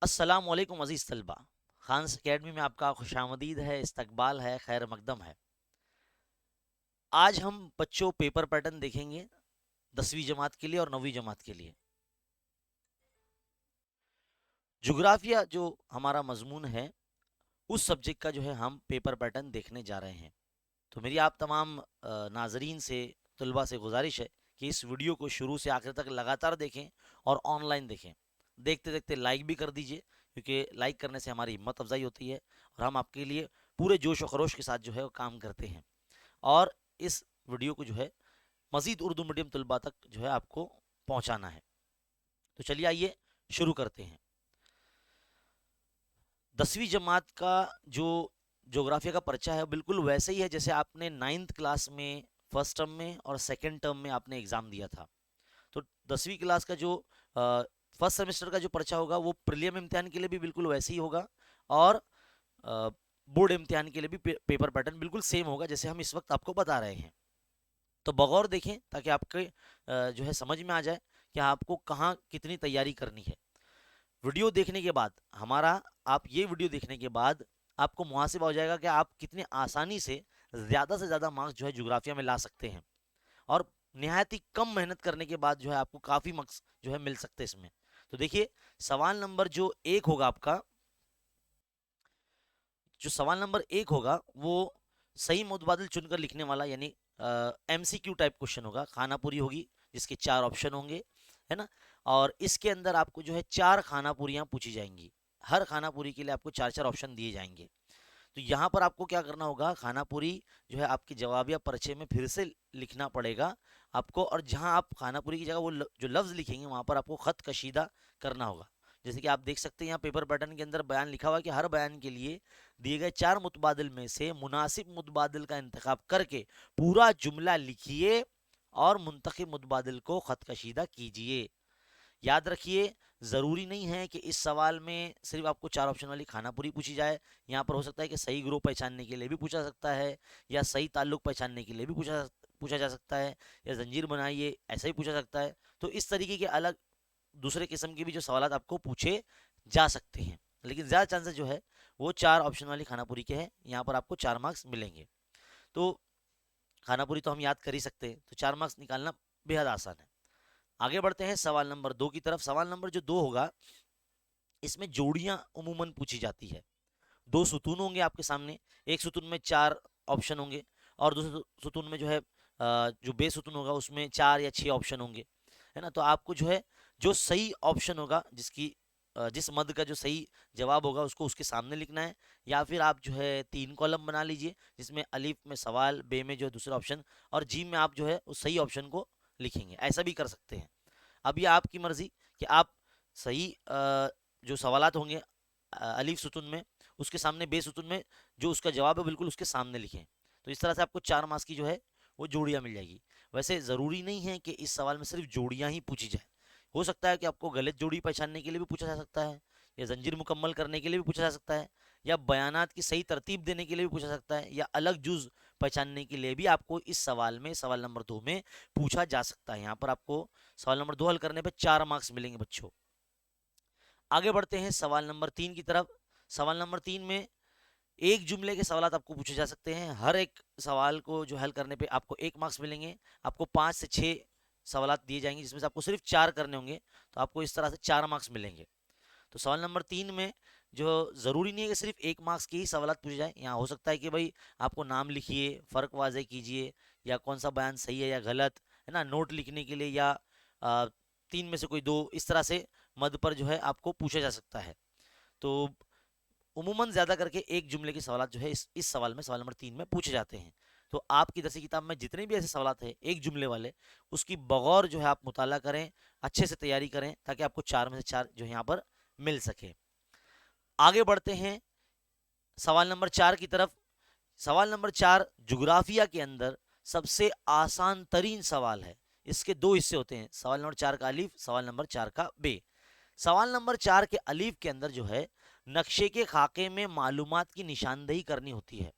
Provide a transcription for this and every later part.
अस्सलाम वालेकुम अजीज़ तलबा। खान्स अकेडमी में आपका खुशामदीद है, इस्तकबाल है, खैर मकदम है। आज हम बच्चों पेपर पैटर्न देखेंगे 10वीं जमात के लिए और 9वीं जमात के लिए। जोग्राफिया जो हमारा मजमून है, उस सब्जेक्ट का जो है हम पेपर पैटर्न देखने जा रहे हैं। तो मेरी आप तमाम नाजरीन से, तलबा से गुजारिश है कि इस वीडियो को शुरू से आखिर तक लगातार देखें और ऑनलाइन देखें। देखते देखते लाइक भी कर दीजिए, क्योंकि लाइक करने से हमारी हिम्मत अफजाई होती है और हम आपके लिए पूरे जोश व खरोश के साथ जो है वो काम करते हैं। और इस वीडियो को जो है मज़ीद उर्दू मीडियम तलबा तक जो है आपको पहुंचाना है। तो चलिए आइए शुरू करते हैं। 10वीं जमात का जो जोग्राफिया का पर्चा है बिल्कुल वैसे ही है जैसे आपने 9th क्लास में फर्स्ट टर्म में और सेकेंड टर्म में आपने एग्ज़ाम दिया था। तो 10वीं क्लास का जो फर्स्ट सेमेस्टर का जो पर्चा होगा वो प्रीलियम इम्तिहान के लिए भी बिल्कुल वैसे ही होगा और बोर्ड इम्तिहान के लिए भी पेपर पैटर्न बिल्कुल सेम होगा जैसे हम इस वक्त आपको बता रहे हैं। तो बगौर देखें ताकि आपके जो है समझ में आ जाए कि आपको कहाँ कितनी तैयारी करनी है। वीडियो देखने के बाद आप ये वीडियो देखने के बाद आपको मुहासिबा हो जाएगा कि आप कितने आसानी से ज़्यादा मार्क्स जो है जोग्राफिया में ला सकते हैं और निहायत ही कम मेहनत करने के बाद जो है आपको काफ़ी मार्क्स जो है मिल सकते हैं इसमें। तो देखिए, सवाल नंबर जो एक होगा आपका, जो सवाल नंबर एक होगा वो सही मुतबादिल चुनकर लिखने वाला यानी एमसीक्यू टाइप क्वेश्चन होगा। खाना पूरी होगी जिसके 4 ऑप्शन होंगे, है ना। और इसके अंदर आपको जो है 4 खाना पूरियां पूछी जाएंगी। हर खाना पूरी के लिए आपको 4 ऑप्शन दिए जाएंगे। तो यहाँ पर आपको क्या करना होगा, खाना पूरी जो है आपके जवाबिया पर्चे में फिर से लिखना पड़ेगा आपको। और जहाँ आप खाना पूरी की जगह वो जो लफ्ज़ लिखेंगे वहाँ पर आपको ख़त कशीदा करना होगा। जैसे कि आप देख सकते हैं यहाँ पेपर पैटर्न के अंदर बयान लिखा हुआ है कि हर बयान के लिए दिए गए 4 मुतबादिल में से मुनासिब मुतबादिल का इंतखाब करके पूरा जुमला लिखिए और मुंतखब मुतबादिल को ख़त कशीदा कीजिए। याद रखिए, ज़रूरी नहीं है कि इस सवाल में सिर्फ आपको 4 ऑप्शन वाली खाना पूरी पूछी जाए। यहाँ पर हो सकता है कि सही ग्रुप पहचानने के लिए भी पूछा सकता है, या सही ताल्लुक पहचानने के लिए भी पूछा जा सकता है, या जंजीर बनाइए ऐसा ही पूछा सकता है। तो इस तरीके के अलग दूसरे किस्म के भी जो सवाल आपको पूछे जा सकते हैं, लेकिन ज़्यादा चांसेस जो है वो 4 ऑप्शन वाली खाना पूरी के हैं। यहाँ पर आपको 4 मार्क्स मिलेंगे। तो खाना पूरी तो हम याद कर ही सकते हैं, तो 4 मार्क्स निकालना बेहद आसान है। आगे बढ़ते हैं सवाल नंबर 2 की तरफ। सवाल नंबर जो 2 होगा, इसमें जोड़ियां उमूमन पूछी जाती है। 2 सुतून होंगे आपके सामने, एक सुतून में 4 ऑप्शन होंगे और दूसरे सुतून में जो है जो बे सुतून होगा उसमें 4 या 6 ऑप्शन होंगे, है ना। तो आपको जो है जो सही ऑप्शन होगा, जिस मद का जो सही जवाब होगा उसको उसके सामने लिखना है, या फिर आप जो है 3 कॉलम बना लीजिए जिसमें अलीफ में सवाल, बे में जो है दूसरा ऑप्शन और जीम में आप जो है उस सही ऑप्शन को लिखेंगे। ऐसा भी कर सकते हैं। अब ये आपकी मर्जी कि आप सही जो सवालात होंगे अलीफ सुतून में, उसके सामने बे सुतून में जो उसका जवाब है बिल्कुल उसके सामने लिखें। तो इस तरह से आपको 4 मार्क्स की जो है वो जोड़ियां मिल जाएगी। वैसे ज़रूरी नहीं है कि इस सवाल में सिर्फ जोड़ियां ही पूछी जाए। हो सकता है कि आपको गलत जोड़ी पहचानने के लिए भी पूछा जा सकता है, या जंजीर मुकम्मल करने के लिए भी पूछा जा सकता है, या बयानात की सही तरतीब देने के लिए भी पूछा जा सकता है, या अलग जुज पहचानने के लिए भी आपको इस सवाल में, सवाल नंबर 2 में पूछा जा सकता है। यहाँ पर आपको सवाल नंबर 2 हल करने पर 4 मार्क्स मिलेंगे बच्चों। आगे बढ़ते हैं सवाल नंबर 3 की तरफ। सवाल नंबर 3 में एक जुमले के सवाल आपको पूछे जा सकते हैं। हर एक सवाल को जो हल करने पे आपको 1 मार्क्स मिलेंगे। आपको 5 से 6 सवाल दिए जाएंगे जिसमें से आपको सिर्फ 4 करने होंगे, तो आपको इस तरह से 4 मार्क्स मिलेंगे। तो सवाल नंबर 3 में जो ज़रूरी नहीं है कि सिर्फ 1 मार्क्स के ही सवाल पूछे जाए। यहाँ हो सकता है कि भाई आपको नाम लिखिए, फ़र्क वाज़े कीजिए, या कौन सा बयान सही है या गलत, है ना, नोट लिखने के लिए, या 3 में से कोई 2, इस तरह से मद पर जो है आपको पूछा जा सकता है। तो उमूमन ज़्यादा करके एक जुमले के सवाल जो है इस सवाल में, सवाल नंबर 3 में पूछे जाते हैं। तो आपकी दरसी किताब में जितने भी ऐसे सवाल हैं एक जुमले वाले, उसकी बगौर जो है आप मुताला करें, अच्छे से तैयारी करें, ताकि आपको 4 में से 4 जो है यहाँ पर मिल सके। आगे बढ़ते हैं सवाल नंबर 4 की तरफ। सवाल नंबर 4 जुग्राफिया के अंदर सबसे आसान तरीन सवाल है। इसके 2 हिस्से होते हैं, सवाल नंबर 4 का अलीफ, सवाल नंबर 4 का बे। सवाल नंबर 4 के अलीफ के अंदर जो है नक्शे के खाके में मालूमात की निशानदेही करनी होती है।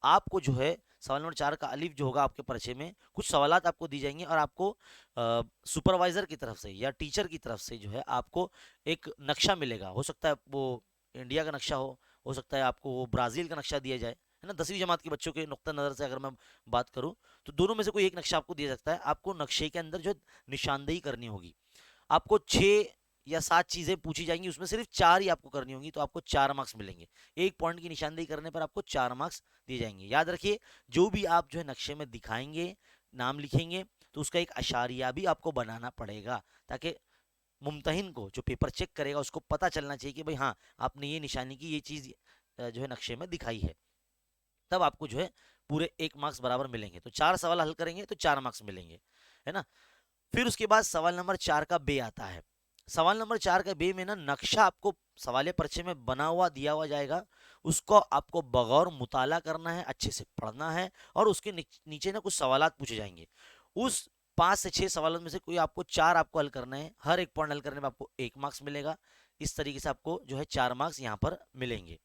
आपको जो है सवाल नंबर 4 का अलिफ जो होगा आपके पर्चे में, कुछ सवालात आपको दी जाएंगे और आपको सुपरवाइजर की तरफ से या टीचर की तरफ से जो है आपको एक नक्शा मिलेगा। हो सकता है वो इंडिया का नक्शा हो सकता है आपको वो ब्राज़ील का नक्शा दिया जाए, है ना। 10वीं जमात के बच्चों के नुक्ता नज़र से अगर मैं बात करूं तो दोनों में से कोई एक नक्शा आपको दिया सकता है। आपको नक्शे के अंदर जो निशानदेही करनी होगी, आपको 6 या 7 चीज़ें पूछी जाएंगी, उसमें सिर्फ 4 ही आपको करनी होंगी, तो आपको 4 मार्क्स मिलेंगे। एक पॉइंट की निशानदेही करने पर आपको 4 मार्क्स दिए जाएंगे। याद रखिए, जो भी आप जो है नक्शे में दिखाएंगे, नाम लिखेंगे, तो उसका एक अशारिया भी आपको बनाना पड़ेगा, ताकि मुमतहिन को जो पेपर चेक करेगा उसको पता चलना चाहिए कि भाई हाँ, आपने ये निशानी की, ये चीज़ जो है नक्शे में दिखाई है। तब आपको जो है पूरे 1 मार्क्स बराबर मिलेंगे। तो 4 सवाल हल करेंगे तो 4 मार्क्स मिलेंगे, है ना। फिर उसके बाद सवाल नंबर 4 का बे आता है। सवाल नंबर 4 का बे में ना नक्शा आपको सवाल पर्चे में बना हुआ दिया हुआ जाएगा, उसको आपको बगौर मुताला करना है, अच्छे से पढ़ना है, और उसके नीचे ना कुछ सवालात पूछे जाएंगे। उस 5 से 6 सवालों में से कोई आपको 4 आपको हल करना है। हर एक पॉइंट हल करने में आपको 1 मार्क्स मिलेगा। इस तरीके से आपको जो है 4 मार्क्स यहाँ पर मिलेंगे।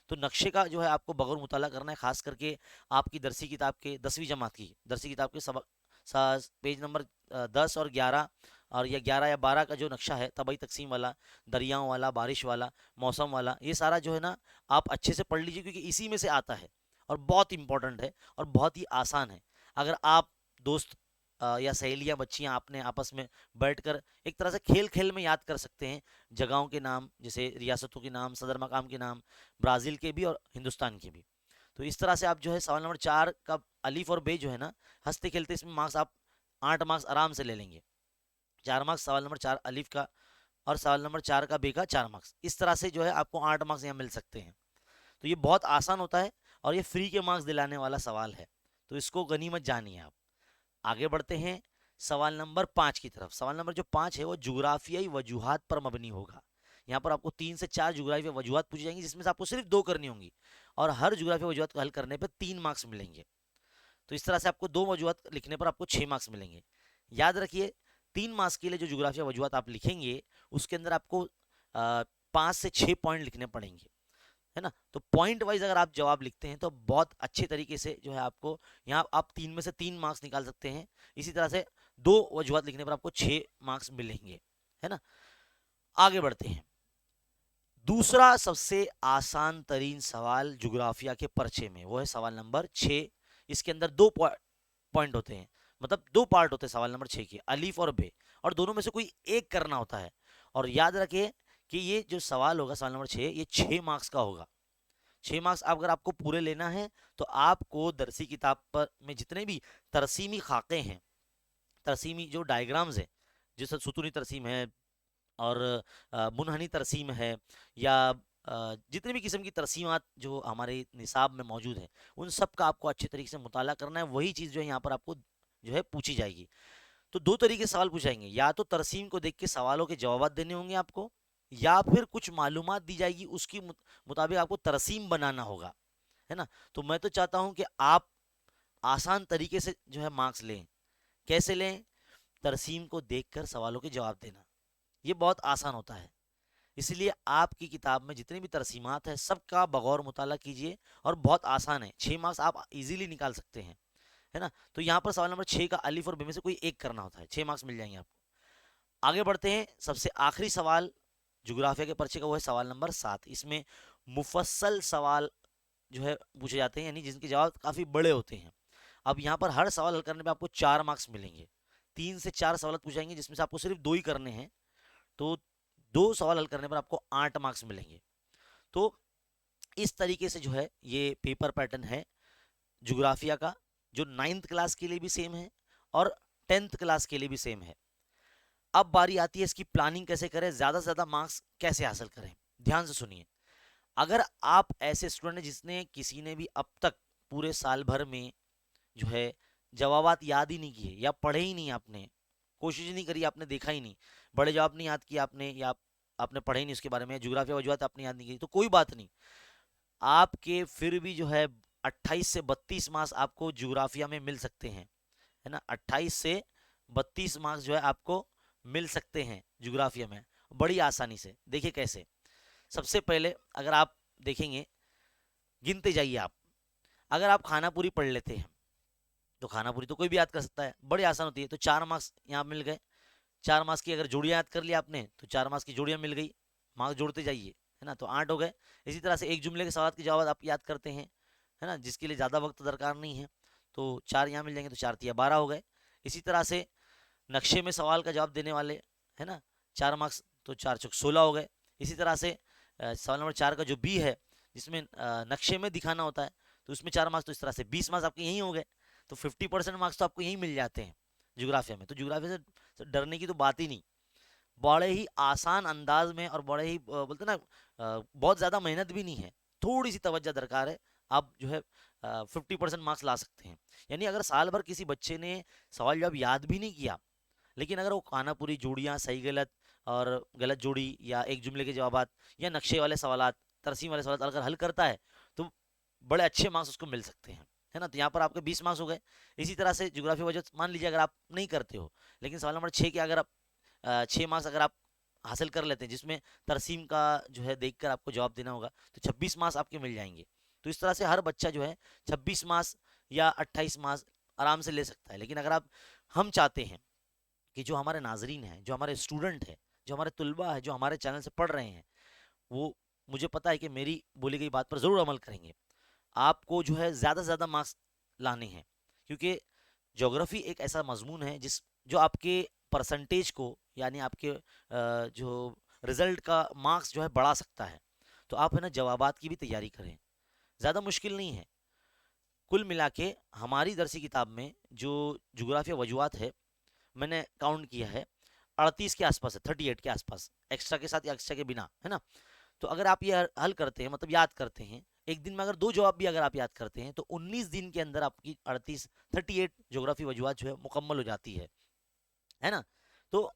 तो नक्शे का जो है आपको बगौर मुताला करना है, खास करके आपकी दरसी किताब के 10वीं जमात की दरसी किताब के सबक पेज नंबर 10 और 11 और या 11 या 12 का जो नक्शा है, तबाही तकसीम वाला, दरियाओं वाला, बारिश वाला, मौसम वाला, ये सारा जो है ना आप अच्छे से पढ़ लीजिए, क्योंकि इसी में से आता है और बहुत इंपॉर्टेंट है और बहुत ही आसान है। अगर आप दोस्त या सहेलियां, बच्चियां आपने आपस में बैठकर एक तरह से खेल खेल में याद कर सकते हैं जगहों के नाम, जैसे रियासतों के नाम, सदर मकाम के नाम, ब्राज़ील के भी और हिंदुस्तान के भी। तो इस तरह से आप जो है सवाल नंबर 4 का अलीफ और बे जो है ना, हंसते खेलते इसमें मार्क्स आप 8 मार्क्स आराम से ले लेंगे। 4 मार्क्स सवाल नंबर 4 अलीफ का और सवाल नंबर 4 का बे का 4 मार्क्स। इस तरह से जो है आपको 8 मार्क्स यहाँ मिल सकते हैं। तो ये बहुत आसान होता है और ये फ्री के मार्क्स दिलाने वाला सवाल है, तो इसको गनीमत जानिए आप। आगे बढ़ते हैं सवाल नंबर 5 की तरफ। सवाल नंबर जो 5 है वो जुग्राफियाई वजूहात पर मबनी होगा। यहाँ पर आपको 3 से 4 जुग्राफियाई वजूहात पूछी जाएंगी, जिसमें से आपको सिर्फ 2 करनी होंगी और हर जुग्राफियाई वजूहात को हल करने पर 3 मार्क्स मिलेंगे। तो इस तरह से आपको 2 वजूहात लिखने पर आपको 6 मार्क्स मिलेंगे। याद रखिए, 3 मार्क्स के लिए जो जुग्राफिया वजूहात आप लिखेंगे उसके अंदर आपको 5 से 6 पॉइंट लिखने पड़ेंगे, है ना। तो पॉइंट वाइज अगर आप जवाब लिखते हैं तो बहुत अच्छे तरीके से जो है आपको यहाँ आप 3 में से 3 मार्क्स निकाल सकते हैं। इसी तरह से 2 वजूहात लिखने पर आपको 6 मार्क्स मिलेंगे, है ना। आगे बढ़ते हैं। दूसरा सबसे आसान तरीन सवाल जुग्राफिया के पर्चे में, वो है सवाल नंबर 6। इसके अंदर 2 पॉइंट होते हैं, मतलब 2 पार्ट होते हैं सवाल नंबर 6 के, अलीफ और बे, और दोनों में से कोई एक करना होता है। और याद रखिए कि ये जो सवाल होगा सवाल नंबर 6, ये 6 मार्क्स का होगा। 6 मार्क्स अगर आपको पूरे लेना है तो आपको दरसी किताब पर में जितने भी तरसीमी खाके हैं, तरसीमी जो डायग्राम्स हैं, जैसे सुतूनी तरसीम है और मुनहनी तरसीम है, या जितने भी किस्म की तरसीमात जो हमारे निसाब में मौजूद है, उन सब का आपको अच्छे तरीके से मुताला करना है। वही चीज़ जो है यहाँ पर आपको जो है पूछी जाएगी। तो 2 तरीके से सवाल पूछाएंगे, या तो तरसीम को देख के सवालों के जवाब देने होंगे आपको, या फिर कुछ मालूमात दी जाएगी, उसकी मुताबिक आपको तरसीम बनाना होगा, है ना। तो मैं तो चाहता हूं कि आप आसान तरीके से जो है मार्क्स लें। कैसे लें? तरसीम को देखकर सवालों के जवाब देना, ये बहुत आसान होता है। इसलिए आपकी किताब में जितनी भी तरसीमात है सबका बगौर मुताला कीजिए, और बहुत आसान है। 6 मार्क्स आप इजीली निकाल सकते हैं, है ना। तो यहाँ पर सवाल नंबर 6 का अलीफ और बे में से कोई एक करना होता है, 6 मार्क्स मिल जाएंगे आपको। आगे बढ़ते हैं। सबसे आखिरी सवाल जुग्राफिया के पर्चे का, वो है सवाल नंबर 7। इसमें मुफस्सल सवाल जो है पूछे जाते हैं, यानी जिनके जवाब काफ़ी बड़े होते हैं। अब यहाँ पर हर सवाल हल करने पे आपको 4 मार्क्स मिलेंगे। 3 से 4 सवाल पूछाएंगे जिसमें से आपको सिर्फ 2 ही करने हैं, तो 2 सवाल हल करने पर आपको 8 मार्क्स मिलेंगे। तो इस तरीके से जो है ये पेपर पैटर्न है जुग्राफिया का, जो 9th क्लास के लिए भी सेम है और 10th क्लास के लिए भी सेम है। अब बारी आती है इसकी प्लानिंग कैसे करें, ज़्यादा से ज़्यादा मार्क्स कैसे हासिल करें। ध्यान से सुनिए। अगर आप ऐसे स्टूडेंट हैं जिसने किसी ने भी अब तक पूरे साल भर में जो है जवाबात याद ही नहीं किए, या पढ़े ही नहीं, आपने कोशिश ही नहीं करी, आपने देखा ही नहीं, बड़े जवाब नहीं याद किया आपने, या आपने पढ़े ही नहीं उसके बारे में, जुग्राफिया वजूहात आपने याद नहीं की, तो कोई बात नहीं। आपके फिर भी जो है 28 से 32 मार्क्स आपको जुग्राफिया में मिल सकते हैं, है ना। 28 से 32 मार्क्स जो है आपको मिल सकते हैं जुग्राफिया में बड़ी आसानी से। देखिए कैसे। सबसे पहले अगर आप देखेंगे, गिनते जाइए आप। अगर आप खाना पूरी पढ़ लेते हैं तो खानापुरी तो कोई भी याद कर सकता है, बड़ी आसान होती है। तो 4 मार्क्स यहाँ मिल गए। 4 मार्क्स की अगर जोड़ियाँ याद कर लिया आपने तो 4 मार्क्स की जोड़ियाँ मिल गई, मार्क्स जोड़ते जाइए, है ना, तो 8 हो गए। इसी तरह से एक जुमले के सवाल के जवाब आप याद करते हैं, है ना, जिसके लिए ज़्यादा वक्त दरकार नहीं है, तो 4 यहाँ मिल जाएंगे, तो 4 तिया 12 हो गए। इसी तरह से नक्शे में सवाल का जवाब देने वाले, है ना, 4 मार्क्स, तो 4 चौक 16 हो गए। इसी तरह से सवाल नंबर 4 का जो बी है, जिसमें नक्शे में दिखाना होता है, तो उसमें 4 मार्क्स, तो इस तरह से 20 मार्क्स आपके यहीं हो गए। तो 50% मार्क्स तो आपको यहीं मिल जाते हैं ज्योग्राफिया में। तो ज्योग्राफिया से डरने की तो बात ही नहीं, बड़े ही आसान अंदाज में, और बड़े ही बोलते ना बहुत ज़्यादा मेहनत भी नहीं है, थोड़ी सी तवज्जो दरकार है, आप जो है 50% मार्क्स ला सकते हैं। यानी अगर साल भर किसी बच्चे ने सवाल जवाब याद भी नहीं किया, लेकिन अगर वो खानापुरी जोड़ियाँ सही गलत और गलत जोड़ी या एक जुमले के जवाबात या नक्शे वाले सवालात, तरसीम वाले सवाल अगर हल करता है, तो बड़े अच्छे मार्क्स उसको मिल सकते हैं, है ना। तो यहाँ पर आपके 20 मार्क्स हो गए। इसी तरह से ज्योग्राफी वजह मान लीजिए अगर आप नहीं करते हो, लेकिन सवाल नंबर 6 के अगर आप 6 मार्क्स अगर आप हासिल कर लेते हैं, जिसमें तरसीम का जो है देखकर आपको जवाब देना होगा, तो 26 मार्क्स आपके मिल जाएंगे। तो इस तरह से हर बच्चा जो है 26 मार्क्स या 28 मार्क्स आराम से ले सकता है। लेकिन अगर आप, हम चाहते हैं कि जो हमारे नाजरीन हैं, जो हमारे स्टूडेंट हैं, जो हमारे तुलबा है, जो हमारे चैनल से पढ़ रहे हैं, वो, मुझे पता है कि मेरी बोली गई बात पर ज़रूर अमल करेंगे। आपको जो है ज़्यादा से ज़्यादा मार्क्स लाने हैं, क्योंकि ज्योग्राफी एक ऐसा मजमून है जो आपके परसेंटेज को, यानी आपके जो रिजल्ट का मार्क्स जो है बढ़ा सकता है। तो आप, है ना, जवाबात की भी तैयारी करें, ज़्यादा मुश्किल नहीं है। कुल मिला के हमारी दरसी किताब में जो जुग्राफिया वजूहात है, मैंने काउंट किया है 38 के आसपास है, 38 के आसपास, एक्स्ट्रा के साथ या एक्स्ट्रा के बिना, है ना। तो अगर आप ये हल करते हैं, मतलब याद करते हैं, एक दिन में अगर 2 जवाब भी अगर आप याद करते हैं, तो 19 दिन के अंदर आपकी 38 ज्योग्राफी वजूहात जो है मुकम्मल हो जाती है ना। तो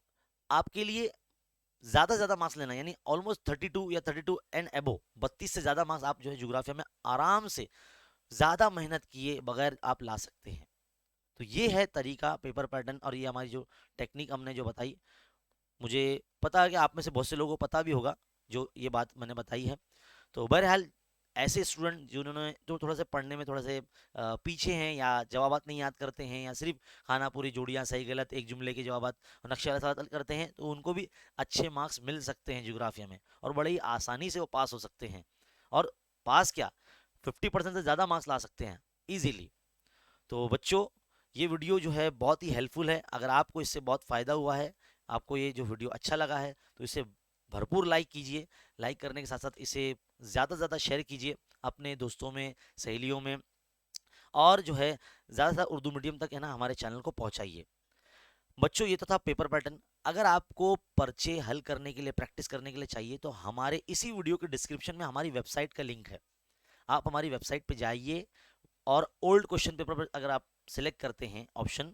आपके लिए ज़्यादा से ज़्यादा मार्क्स लेना, यानी ऑलमोस्ट 32 या 32 एंड एबो, 32 से ज़्यादा मार्क्स आप जो है ज्योग्राफिया में आराम से ज़्यादा मेहनत किए बगैर आप ला सकते हैं। तो ये है तरीका, पेपर पैटर्न, और ये हमारी जो टेक्निक हमने जो बताई, मुझे पता है कि आप में से बहुत से लोगों को पता भी होगा जो ये बात मैंने बताई है। तो बहरहाल, ऐसे स्टूडेंट जिन्होंने जो थोड़ा सा पढ़ने में थोड़ा से पीछे हैं, या जवाबात नहीं याद करते हैं, या सिर्फ खानापुरी जोड़ियाँ सही गलत एक जुमले के जवाबात और नक्शे वाला सवाल करते हैं, तो उनको भी अच्छे मार्क्स मिल सकते हैं ज्योग्राफिया में, और बड़ी आसानी से वो पास हो सकते हैं। और पास क्या, 50% से ज़्यादा मार्क्स ला सकते हैं ईजीली। तो बच्चों, ये वीडियो जो है बहुत ही हेल्पफुल है। अगर आपको इससे बहुत फ़ायदा हुआ है, आपको ये जो वीडियो अच्छा लगा है, तो इसे भरपूर लाइक कीजिए। लाइक करने के साथ साथ इसे ज़्यादा से ज़्यादा शेयर कीजिए अपने दोस्तों में, सहेलियों में, और जो है ज़्यादा से ज़्यादा उर्दू मीडियम तक, है ना, हमारे चैनल को पहुँचाइए। बच्चों, ये तो था पेपर पैटर्न। अगर आपको पर्चे हल करने के लिए, प्रैक्टिस करने के लिए चाहिए, तो हमारे इसी वीडियो के डिस्क्रिप्शन में हमारी वेबसाइट का लिंक है। आप हमारी वेबसाइट पर जाइए, और ओल्ड क्वेश्चन पेपर पर अगर आप सिलेक्ट करते हैं ऑप्शन,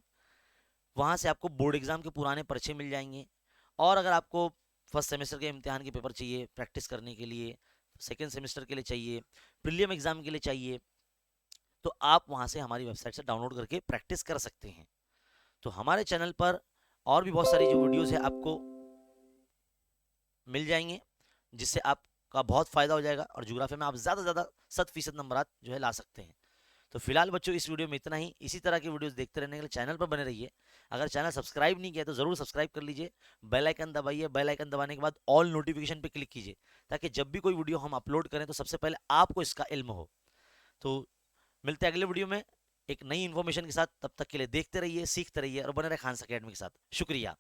वहाँ से आपको बोर्ड एग्जाम के पुराने पर्चे मिल जाएंगे। और अगर आपको फर्स्ट सेमेस्टर के इम्तिहान के पेपर चाहिए प्रैक्टिस करने के लिए, सेकेंड सेमेस्टर के लिए चाहिए, प्रीलियम एग्जाम के लिए चाहिए, तो आप वहाँ से हमारी वेबसाइट से डाउनलोड करके प्रैक्टिस कर सकते हैं। तो हमारे चैनल पर और भी बहुत सारी जो वीडियोज़ है आपको मिल जाएंगे, जिससे आपका बहुत फ़ायदा हो जाएगा, और ज्योग्राफी में आप ज़्यादा से ज़्यादा 100% नंबरात जो है ला सकते हैं। तो फिलहाल बच्चों, इस वीडियो में इतना ही। इसी तरह की वीडियोस देखते रहने के लिए चैनल पर बने रहिए। अगर चैनल सब्सक्राइब नहीं किया तो ज़रूर सब्सक्राइब कर लीजिए, बेल आइकन दबाइए। बेल आइकन दबाने के बाद ऑल नोटिफिकेशन पे क्लिक कीजिए, ताकि जब भी कोई वीडियो हम अपलोड करें तो सबसे पहले आपको इसका इल्म हो। तो मिलते हैं अगले वीडियो में एक नई इन्फॉर्मेशन के साथ। तब तक के लिए देखते रहिए, सीखते रहिए, और बने रहे खान अकेडमी के साथ। शुक्रिया।